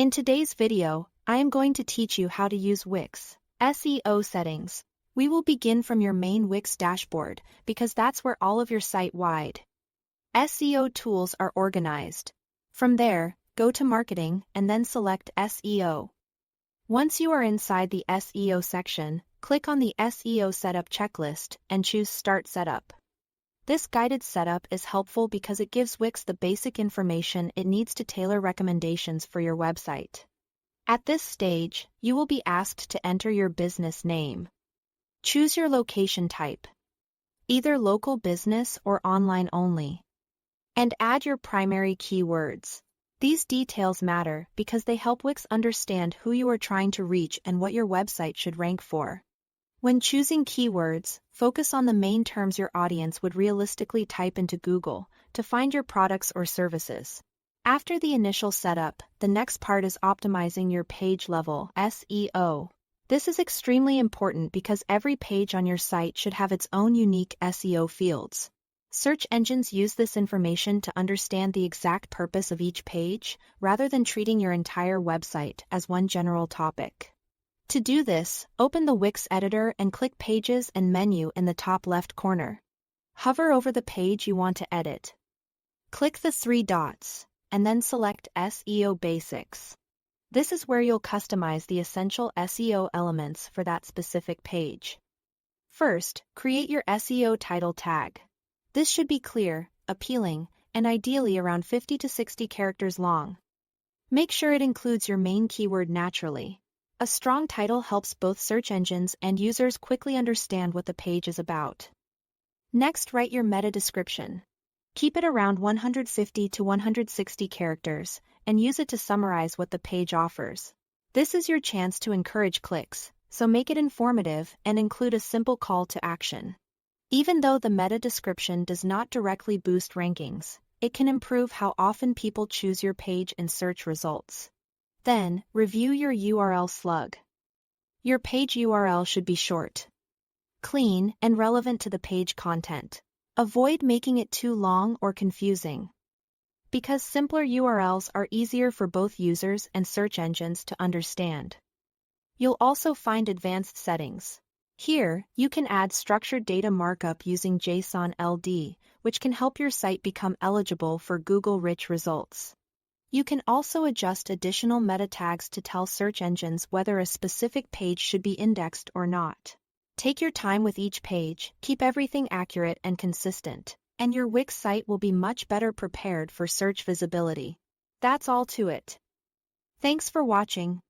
In today's video, I am going to teach you how to use Wix SEO settings. We will begin from your main Wix dashboard because that's where all of your site-wide SEO tools are organized. From there, go to Marketing and then select SEO. Once you are inside the SEO section, click on the SEO Setup checklist and choose Start Setup. This guided setup is helpful because it gives Wix the basic information it needs to tailor recommendations for your website. At this stage, you will be asked to enter your business name. Choose your location type, either local business or online only, and add your primary keywords. These details matter because they help Wix understand who you are trying to reach and what your website should rank for. When choosing keywords, focus on the main terms your audience would realistically type into Google to find your products or services. After the initial setup, the next part is optimizing your page level SEO. This is extremely important because every page on your site should have its own unique SEO fields. Search engines use this information to understand the exact purpose of each page, rather than treating your entire website as one general topic. To do this, open the Wix editor and click Pages and Menu in the top left corner. Hover over the page you want to edit. Click the three dots, and then select SEO Basics. This is where you'll customize the essential SEO elements for that specific page. First, create your SEO title tag. This should be clear, appealing, and ideally around 50 to 60 characters long. Make sure it includes your main keyword naturally. A strong title helps both search engines and users quickly understand what the page is about. Next, write your meta description. Keep it around 150 to 160 characters, and use it to summarize what the page offers. This is your chance to encourage clicks, so make it informative and include a simple call to action. Even though the meta description does not directly boost rankings, it can improve how often people choose your page in search results. Then, review your URL slug. Your page URL should be short, clean, and relevant to the page content. Avoid making it too long or confusing, because simpler URLs are easier for both users and search engines to understand. You'll also find advanced settings. Here, you can add structured data markup using JSON LD, which can help your site become eligible for Google-rich results. You can also adjust additional meta tags to tell search engines whether a specific page should be indexed or not. Take your time with each page, keep everything accurate and consistent, and your Wix site will be much better prepared for search visibility. That's all to it. Thanks for watching.